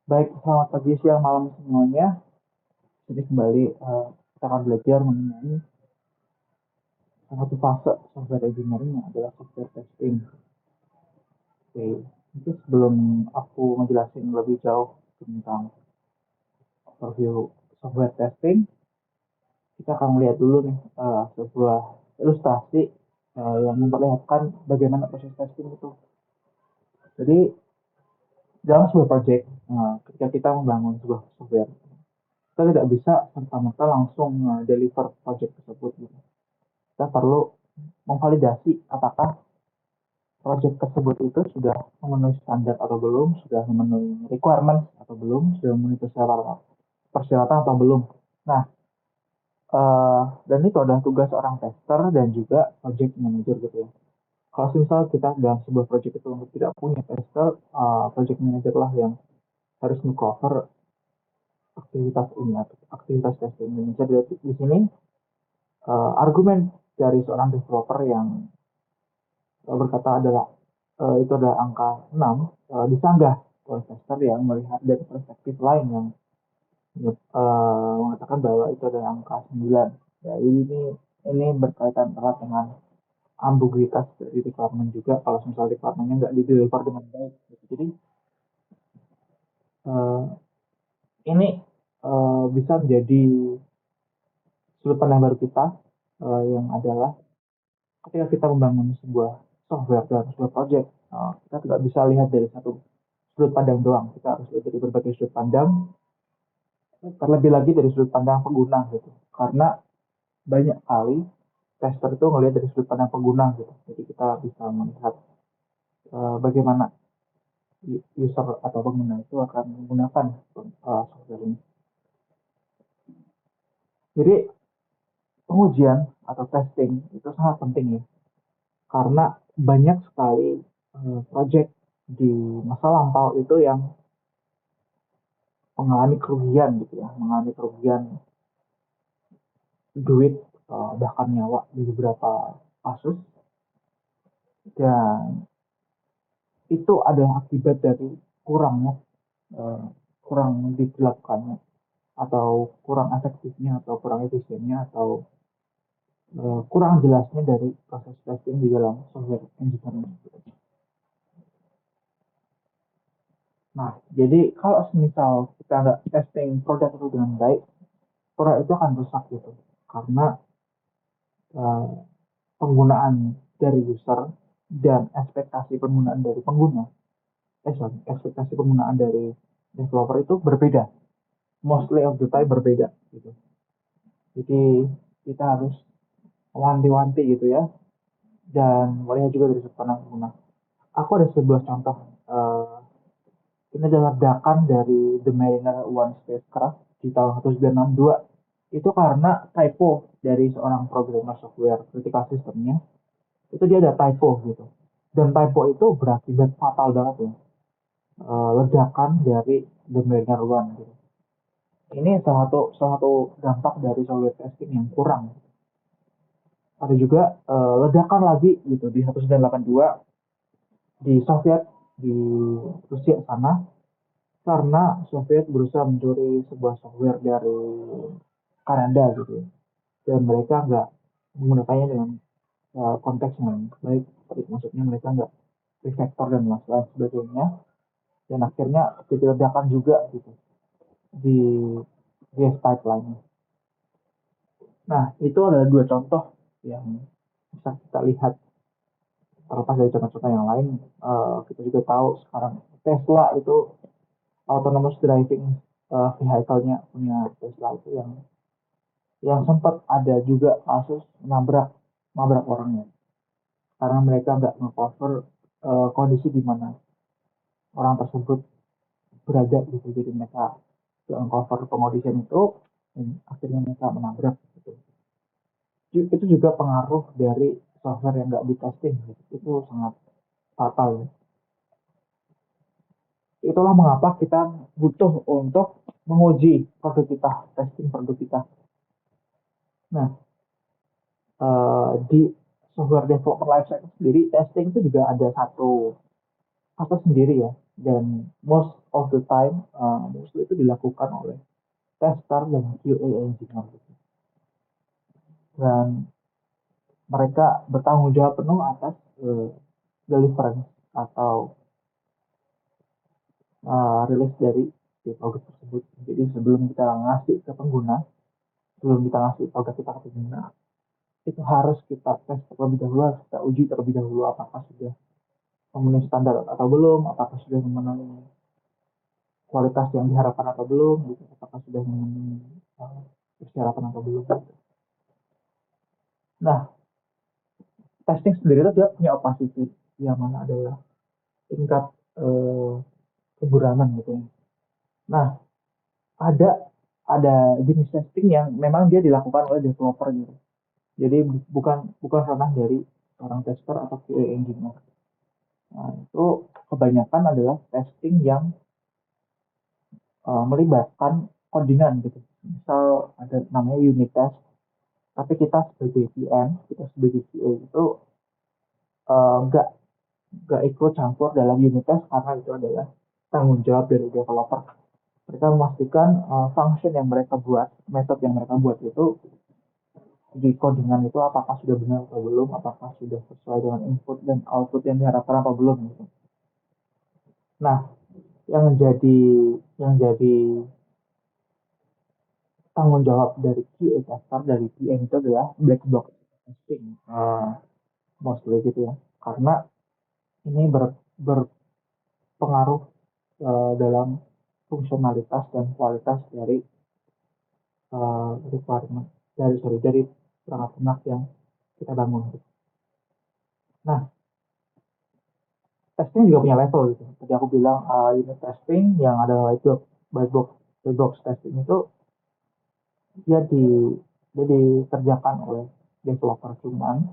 Baik, selamat pagi, siang, malam semuanya. Jadi kembali kita akan belajar mengenai salah satu fase software engineering yang adalah software testing. Oke, itu sebelum aku menjelaskan lebih jauh tentang overview software testing, kita akan melihat dulu nih sebuah ilustrasi yang memperlihatkan bagaimana proses testing itu. Jadi dalam sebuah project, ketika kita membangun sebuah software, kita tidak bisa serta-merta langsung deliver project tersebut gitu. Kita perlu memvalidasi apakah project tersebut itu sudah memenuhi standar atau belum, sudah memenuhi requirement atau belum, sudah memenuhi persyaratan atau belum. Nah, dan itu adalah tugas seorang tester dan juga project manager gitu ya. Kalau misal kita dalam sebuah project itu tidak punya tester, project manager lah yang harus meng-cover aktivitas ini atau aktivitas testing ini. Jadi di sini argumen dari seorang developer yang berkata adalah itu adalah angka 6 disanggah oleh tester yang melihat dari perspektif lain yang mengatakan bahwa itu adalah angka 9. Ya, ini berkaitan erat dengan ambiguitas dari requirement juga kalau misalnya requirementnya nggak di-deliver dengan baik. Gitu. Jadi uh, ini bisa menjadi sudut pandang baru kita yang adalah ketika kita membangun sebuah software dalam sebuah project, kita tidak bisa lihat dari satu sudut pandang doang. Kita harus lihat dari berbagai sudut pandang, terlebih lagi dari sudut pandang pengguna gitu. Karena banyak kali tester itu ngelihat dari sudut pandang pengguna gitu. Jadi kita bisa melihat bagaimana user atau pengguna itu akan menggunakan software ini. Jadi pengujian atau testing itu sangat penting ya, karena banyak sekali project di masa lampau itu yang mengalami kerugian gitu ya, mengalami kerugian duit bahkan nyawa di beberapa kasus, dan itu adalah akibat dari kurangnya eh, kurang dilakukannya atau kurang efektifnya atau kurang efisiennya atau kurang jelasnya dari proses testing di dalam software engineering. Nah, jadi kalau misal kita nggak testing produk itu dengan baik, produk itu akan rusak gitu. Karena eh, penggunaan dari user dan ekspektasi penggunaan dari pengguna, ekspektasi penggunaan dari developer itu berbeda. Mostly of the time berbeda gitu. Jadi kita harus wanti-wanti gitu ya, dan melihat juga dari sudut pandang pengguna. Aku ada sebuah contoh. Uh, ini adalah ledakan dari The Mariner 1 spacecraft di tahun 1962. Itu karena typo dari seorang programmer software critical systemnya. Itu dia ada typo gitu. Dan typo itu berakibat fatal banget ya. Ledakan dari The Mariner 1 gitu. Ini salah satu dampak dari software testing yang kurang. Ada juga ledakan lagi gitu di 1982 di Soviet, di Rusia sana, karena Soviet berusaha mencuri sebuah software dari Kanada gitu ya. Dan mereka nggak menggunakannya dengan konteks yang baik, tapi maksudnya mereka nggak refactor dan lain sebagainya, dan akhirnya terjadi ledakan juga gitu di gas pipeline. Nah, itu adalah dua contoh yang bisa kita lihat. Terlepas dari contoh-contoh yang lain, kita juga tahu sekarang Tesla itu autonomous driving vehicle-nya punya Tesla itu yang sempat ada juga kasus nabrak nabrak orangnya karena mereka nggak nge-cover kondisi di mana orang tersebut berada gitu, jadi mereka nggak nge-cover pengondisian itu dan akhirnya mereka menabrak gitu. Itu juga pengaruh dari software yang nggak di testing gitu. Itu sangat fatal ya. Itulah mengapa kita butuh untuk menguji produk kita, testing produk kita. Nah, di software development lifecycle sendiri, testing itu juga ada satu sendiri ya. dan most of the time mostly itu dilakukan oleh tester dan QA engineer gitu. Dan mereka bertanggung jawab penuh atas deliverance atau rilis dari si produk tersebut. Jadi sebelum kita ngasih ke pengguna, sebelum kita ngasih produk kita ke pengguna, itu harus kita tes terlebih dahulu, harus kita uji terlebih dahulu apakah sudah memenuhi standar atau belum, apakah sudah memenuhi kualitas yang diharapkan atau belum, gitu. Apakah sudah memenuhi persyaratan atau belum. Gitu. Nah, testing sendiri itu dia punya opacity yang mana adalah tingkat keburangan gitu ya. Nah, ada ada jenis testing yang memang dia dilakukan oleh developer gitu. Jadi bukan bukan ranah dari orang tester atau QA engineer. Nah, itu kebanyakan adalah testing yang melibatkan codingan gitu. Misal ada namanya unit test, tapi kita sebagai PM, kita sebagai QA itu nggak ikut campur dalam unit test karena itu adalah tanggung jawab dari developer. Mereka memastikan function yang mereka buat, metode yang mereka buat itu di codingan itu apakah sudah benar atau belum, apakah sudah sesuai dengan input dan output yang diharapkan atau belum gitu. Nah, yang jadi tanggung jawab dari QA tester dari PM itu adalah black box testing, mostly gitu ya, karena ini berpengaruh dalam fungsionalitas dan kualitas dari requirement dari perangkat lunak yang kita bangun. Nah, testing juga punya level gitu. Tadi aku bilang unit testing yang ada white box testing itu dia di dia dikerjakan oleh developer, cuman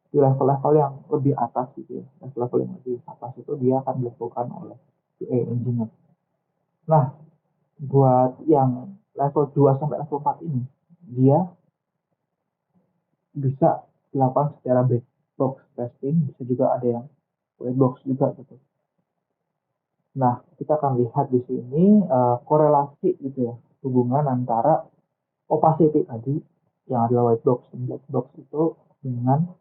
di level-level yang lebih atas gitu ya. Level-level yang lebih atas itu dia akan dilakukan oleh QA engineer. Nah, buat yang level 2 sampai level 4 ini dia bisa dilakukan secara black box testing, bisa juga ada yang white box juga gitu. Nah, kita akan lihat di sini korelasi gitu ya, hubungan antara opacity tadi yang adalah white box dan black box itu dengan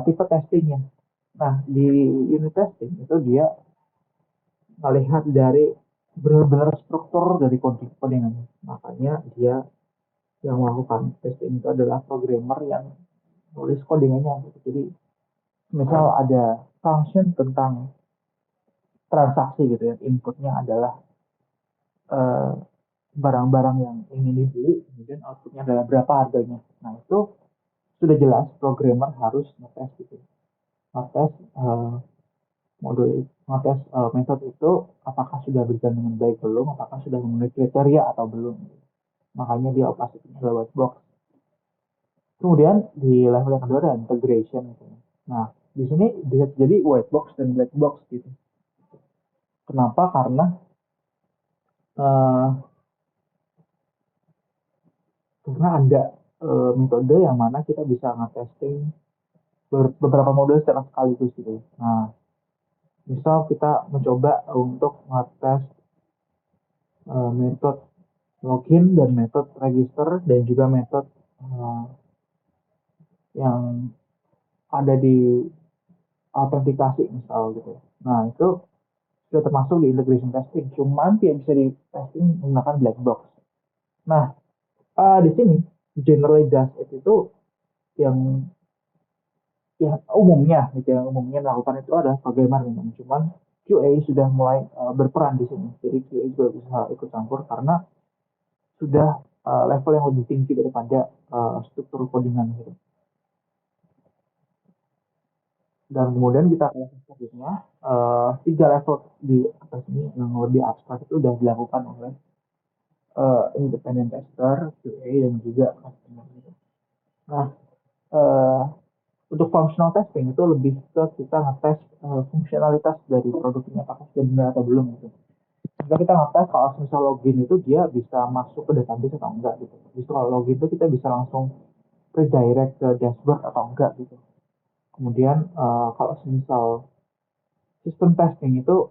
tipe testingnya. Nah, di unit testing itu dia melihat dari benar-benar struktur dari codingan. Makanya dia yang melakukan testing itu adalah programmer yang nulis codingannya. Jadi, misal ada function tentang transaksi gitu ya, inputnya adalah eh, barang-barang yang ingin dibeli, kemudian outputnya adalah berapa harganya. Nah, itu sudah jelas programmer harus ngetes gitu. Ngetes modul ngetes metode itu apakah sudah berjalan dengan baik belum, apakah sudah memenuhi kriteria atau belum. Makanya dia operasinya adalah white box. Kemudian di level yang kedua ada integration gitu. Nah, di sini bisa jadi white box dan black box gitu. Kenapa? Uh, karena ada metode yang mana kita bisa nge-testing beberapa modul secara sekaligus gitu. Nah, misal kita mencoba untuk ngetes metode login dan metode register dan juga metode yang ada di autentikasi misal gitu. Nah, itu sudah termasuk di integration testing, cuman tidak bisa di testing menggunakan black box. Nah, di sini generally does it itu yang umumnya gitu ya, umumnya melakukan itu adalah programmer memang, cuman QA sudah mulai berperan di sini. Jadi QA juga bisa ikut campur karena sudah level yang lebih tinggi daripada struktur codingan gitu. Dan kemudian kita ke level selanjutnya, tiga level di atas ini yang lebih abstrak itu sudah dilakukan oleh independent tester, QA, dan juga customer. Nah, uh, untuk functional testing itu lebih ke kita ngetes fungsionalitas dari produk ini apakah sudah benar atau belum gitu. Jika kita ngetes kalau misal login itu dia bisa masuk ke database atau enggak gitu. Justru kalau login itu kita bisa langsung redirect ke dashboard atau enggak gitu. Kemudian kalau misal sistem testing itu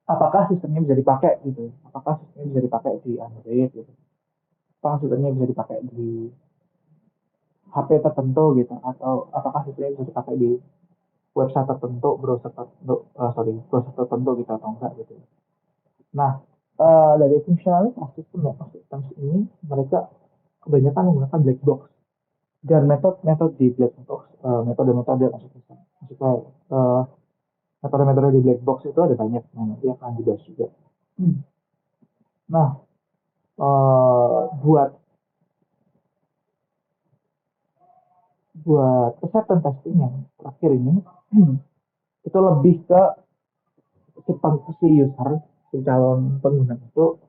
apakah sistemnya bisa dipakai gitu, apakah sistemnya bisa dipakai di Android gitu, apakah sistemnya bisa dipakai di HP tertentu gitu, atau apakah sistemnya bisa dipakai di website tertentu, browser tertentu, browser tertentu gitu atau enggak gitu. Nah, dari fungsionalitas sistem assistance ini mereka kebanyakan menggunakan black box dan metode-metode di black box, metode-metode maksudnya eh, metode-metode di black box itu ada banyak, nah, nanti akan dibahas juga. Nah, buat buat acceptance testing yang terakhir ini itu lebih ke si user, si calon pengguna itu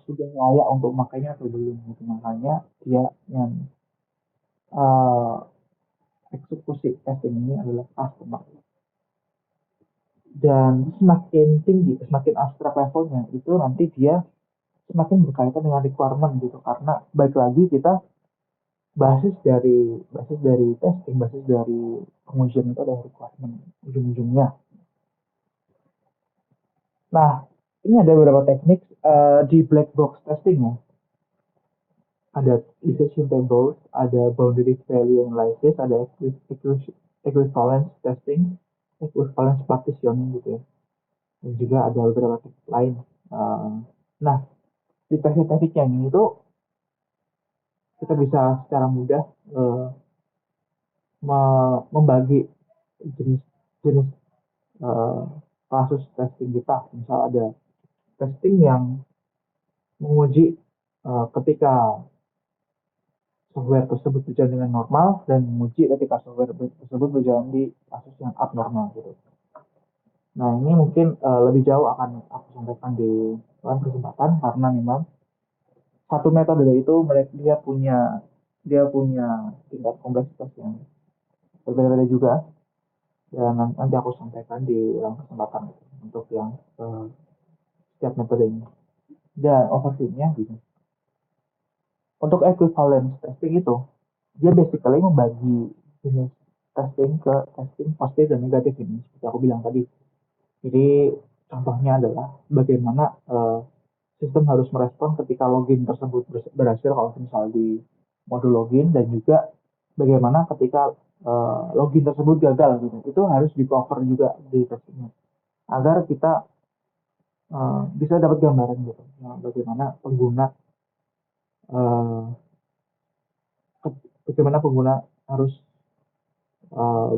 sudah layak untuk makainya atau belum gitu. Makanya dia yang uh, eksekusi testing ini adalah customer. Dan semakin tinggi, semakin abstrak levelnya, itu nanti dia semakin berkaitan dengan requirement gitu. Karena baik lagi kita basis dari testing, basis dari pengujian itu adalah requirement ujung-ujungnya. Nah, ini ada beberapa teknik di black box testing ya. Ada decision tables, ada boundary value analysis, ada equivalence testing, equivalence partitioning gitu ya. Dan juga ada beberapa teknik lain. Uh, nah, di teknik-teknik yang ini tuh kita bisa secara mudah membagi jenis-jenis uh, kasus testing kita. Misal ada testing yang menguji ketika software tersebut berjalan dengan normal dan menguji ketika software tersebut berjalan di kasus yang abnormal gitu. Nah ini mungkin lebih jauh akan aku sampaikan di lain kesempatan karena memang satu metode itu dia punya tingkat kompleksitas yang berbeda-beda juga dan nanti aku sampaikan di dalam kesempatan itu untuk yang setiap metode ini. Dan overview-nya gini. Untuk equivalence testing itu dia basically membagi jenis testing ke testing positif dan negatif ini seperti aku bilang tadi. Jadi contohnya adalah bagaimana sistem harus merespon ketika login tersebut berhasil kalau misalnya di modul login dan juga bagaimana ketika login tersebut gagal gitu. Itu harus di cover juga di testingnya agar kita bisa dapat gambaran gitu bagaimana pengguna uh, bagaimana pengguna harus uh,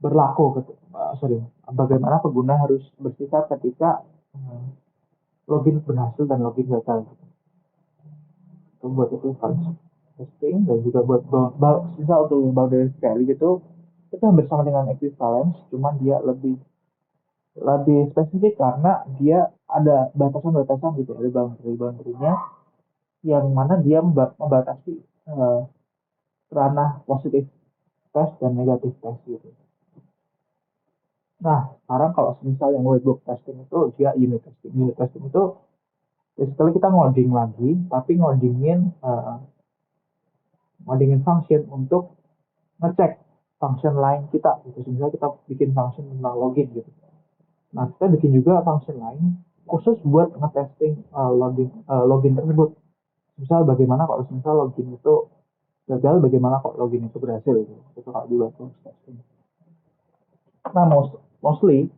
berlaku sorry bagaimana pengguna harus bersifat ketika uh, login berhasil dan login gagal gitu. Itu buat itu harus testing dan juga buat misal untuk boundary value gitu itu hampir sama dengan equivalence cuman dia lebih lebih spesifik karena dia ada batasan-batasan gitu ada boundary-nya yang mana dia membatasi ranah positif test dan negatif test gitu. Nah, sekarang kalau misal yang webhook testing itu dia unit testing. Unit testing itu basically kita ngoding lagi, tapi ngodingin function untuk ngecek function lain kita. Gitu. Misalnya kita bikin function tentang login gitu. Nah, kita bikin juga function lain khusus buat ngetesting login tersebut. Misal bagaimana kalau misal login itu gagal, bagaimana kalau login itu berhasil gitu. Itu kalau di webhook testing. Nah, mostly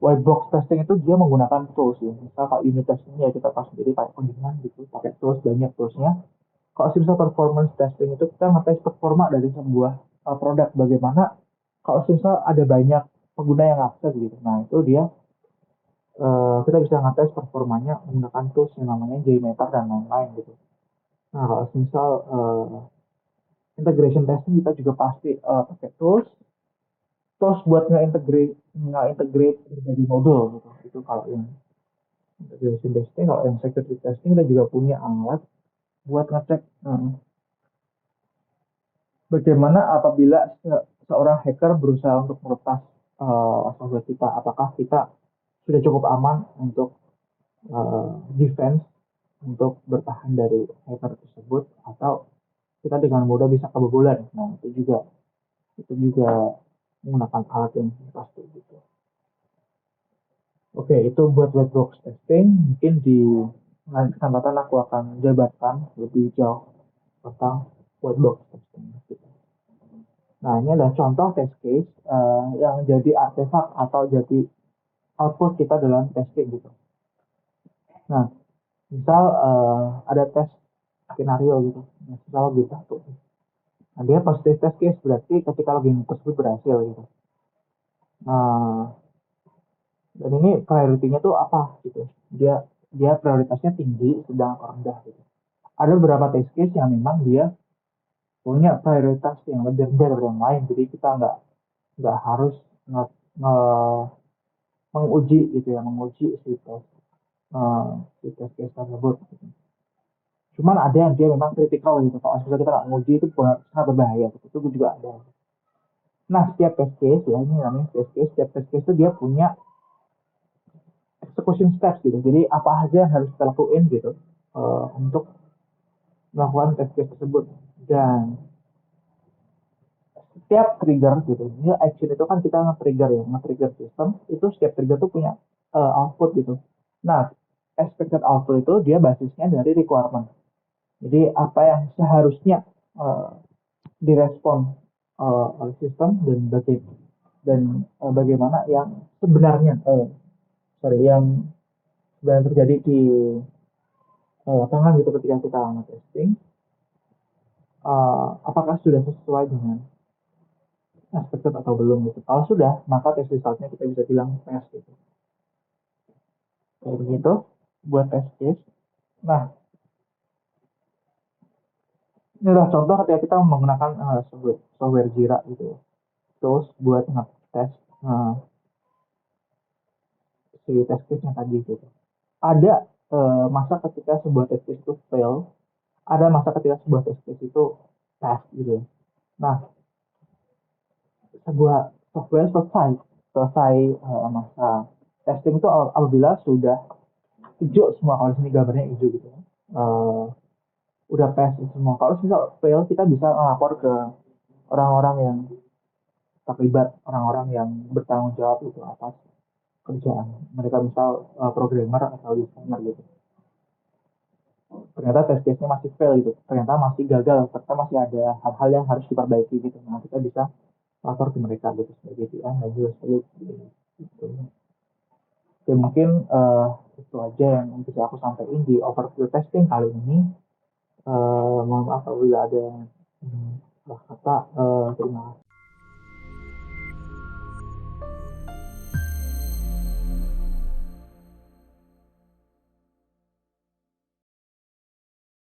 white box testing itu dia menggunakan tools ya. Misal kalau unit testing ya kita pas sendiri pakai codingan gitu, pakai tools banyak toolsnya. Kalau misal performance testing itu kita ngetes performa dari sebuah produk. Bagaimana kalau misal ada banyak pengguna yang akses gitu. Nah itu dia kita bisa ngetes performanya menggunakan tools yang namanya JMeter dan lain-lain gitu. Nah kalau misal integration testing kita juga pasti pakai tools tools buat nge-integrate berbagai modul gitu. Itu kalau yang integration testing, kalau yang security testing kita juga punya alat buat ngecek bagaimana apabila seorang hacker berusaha untuk meretas software kita, apakah kita sudah cukup aman untuk defense untuk bertahan dari hacker tersebut atau kita dengan mudah bisa kebobolan. Nah, itu juga menggunakan alat yang pasti gitu. Oke, itu buat white box testing. Mungkin di lain kesempatan aku akan jabarkan lebih jauh tentang white box testing. Gitu. Nah, ini adalah contoh test case yang jadi artefak atau jadi output kita dalam testing gitu. Nah, misal ada tes skenario gitu. Misal gitu tuh. Nah, dia positive test case berarti ketika login tersebut berhasil gitu. Nah, dan ini priority-nya tuh apa gitu. Dia dia prioritasnya tinggi, sedang atau rendah gitu. Ada beberapa test case yang memang dia punya prioritas yang lebih rendah daripada yang lain. Jadi kita nggak harus nge, nge- menguji gitu ya, menguji eh, si test case tersebut. Gitu. Cuman ada yang dia memang kritikal gitu. Kalau misalnya kita nggak menguji itu sangat berbahaya. Gitu. Itu juga ada. Nah, setiap test case ya ini namanya test case. Setiap test case itu dia punya execution steps gitu. Jadi apa aja yang harus kita lakuin gitu untuk melakukan test case tersebut. Dan setiap trigger gitu, ini action itu kan kita nge-trigger ya, nge-trigger sistem, itu setiap trigger tuh punya output gitu. Nah, expected output itu dia basisnya dari requirement. Jadi apa yang seharusnya uh, direspon oleh sistem dan bagaimana yang sebenarnya, sorry, yang sebenarnya terjadi di lapangan gitu ketika kita nge-testing, apakah sudah sesuai dengan expected atau belum gitu. Kalau sudah, maka test resultnya kita bisa bilang pass gitu. Kayak begitu buat test case. Nah, ini adalah contoh ketika kita menggunakan software Jira gitu ya. Terus buat nge-test uh, si test case-nya tadi gitu. Ada masa ketika sebuah test case itu fail, ada masa ketika sebuah test case itu pass gitu ya. Nah, sebuah software selesai selesai masa testing itu apabila sudah hijau semua, kalau sini gambarnya hijau gitu ya. Udah pass semua. Kalau misal fail, kita bisa melapor ke orang-orang yang terlibat, orang-orang yang bertanggung jawab itu atas kerjaan mereka, misal programmer atau designer gitu. Ternyata test case-nya masih fail gitu, ternyata masih gagal, ternyata masih ada hal-hal yang harus diperbaiki gitu. Nah, kita bisa lapor ke mereka gitu sebagai PR dan juga sebagai gitu. Oke, mungkin itu aja yang bisa aku sampaikan di overview testing kali ini. Mohon maaf apabila ada salah kata. Terima kasih.